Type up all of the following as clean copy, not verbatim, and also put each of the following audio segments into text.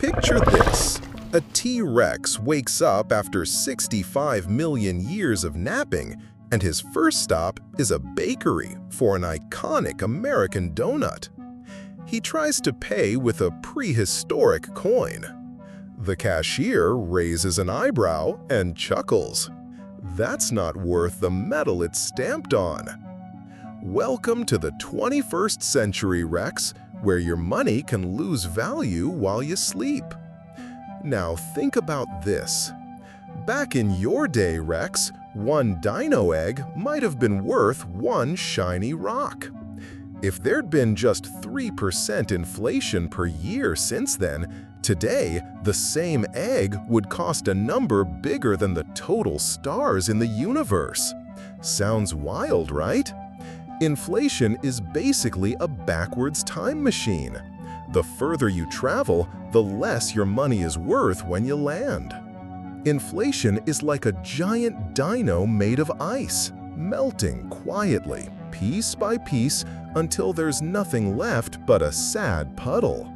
Picture this. A T-Rex wakes up after 65 million years of napping, and his first stop is a bakery for an iconic American donut. He tries to pay with a prehistoric coin. The cashier raises an eyebrow and chuckles. That's not worth the metal it's stamped on. Welcome to the 21st century, Rex, where your money can lose value while you sleep. Now think about this. Back in your day, Rex, one dino egg might have been worth one shiny rock. If there'd been just 3% inflation per year since then, today the same egg would cost a number bigger than the total stars in the universe. Sounds wild, right? Inflation is basically a backwards time machine. The further you travel, the less your money is worth when you land. Inflation is like a giant dino made of ice, melting quietly, piece by piece, until there's nothing left but a sad puddle.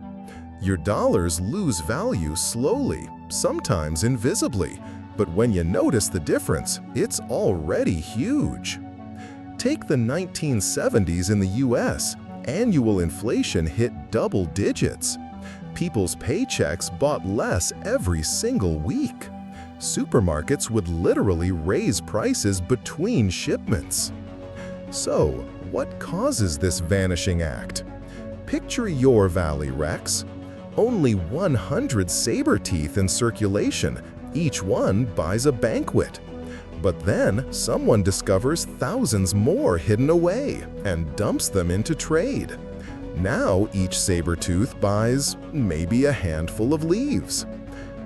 Your dollars lose value slowly, sometimes invisibly, but when you notice the difference, it's already huge. Take the 1970s in the US. Annual inflation hit double digits. People's paychecks bought less every single week. Supermarkets would literally raise prices between shipments. So, what causes this vanishing act? Picture your valley, Rex. Only 100 saber teeth in circulation. Each one buys a banquet. But then someone discovers thousands more hidden away and dumps them into trade. Now each saber-tooth buys maybe a handful of leaves.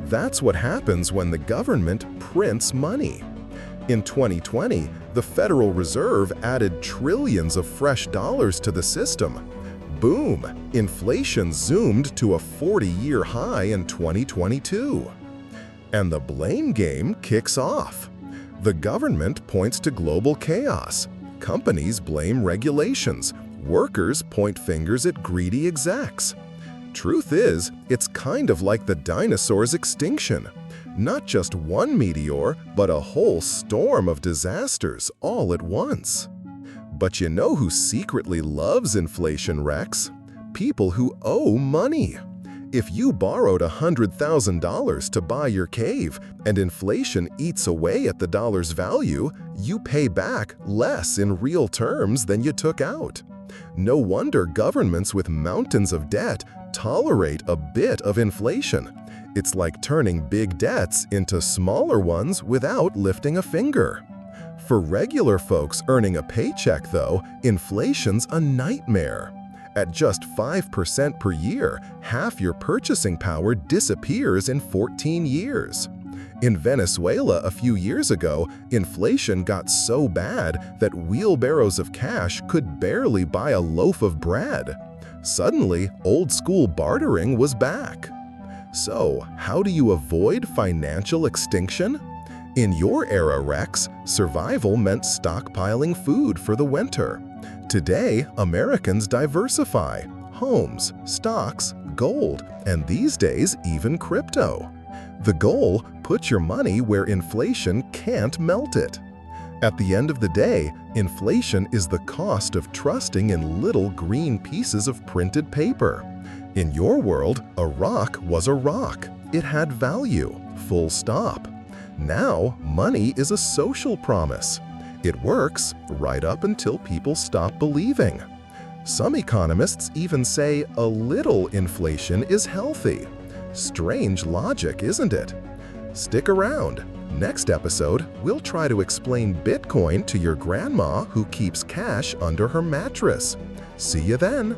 That's what happens when the government prints money. In 2020, the Federal Reserve added trillions of fresh dollars to the system. Boom! Inflation zoomed to a 40-year high in 2022. And the blame game kicks off. The government points to global chaos. Companies blame regulations. Workers point fingers at greedy execs. Truth is, it's kind of like the dinosaurs' extinction. Not just one meteor, but a whole storm of disasters all at once. But you know who secretly loves inflation, Rex? People who owe money. If you borrowed $100,000 to buy your cave and inflation eats away at the dollar's value, you pay back less in real terms than you took out. No wonder governments with mountains of debt tolerate a bit of inflation. It's like turning big debts into smaller ones without lifting a finger. For regular folks earning a paycheck, though, inflation's a nightmare. At just 5% per year, half your purchasing power disappears in 14 years. In Venezuela a few years ago, inflation got so bad that wheelbarrows of cash could barely buy a loaf of bread. Suddenly, old-school bartering was back. So, how do you avoid financial extinction? In your era, Rex, survival meant stockpiling food for the winter. Today, Americans diversify: homes, stocks, gold, and these days even crypto. The goal: put your money where inflation can't melt it. At the end of the day, inflation is the cost of trusting in little green pieces of printed paper. In your world, a rock was a rock. It had value, full stop. Now, money is a social promise. It works right up until people stop believing. Some economists even say a little inflation is healthy. Strange logic, isn't it? Stick around. Next episode, we'll try to explain Bitcoin to your grandma who keeps cash under her mattress. See you then!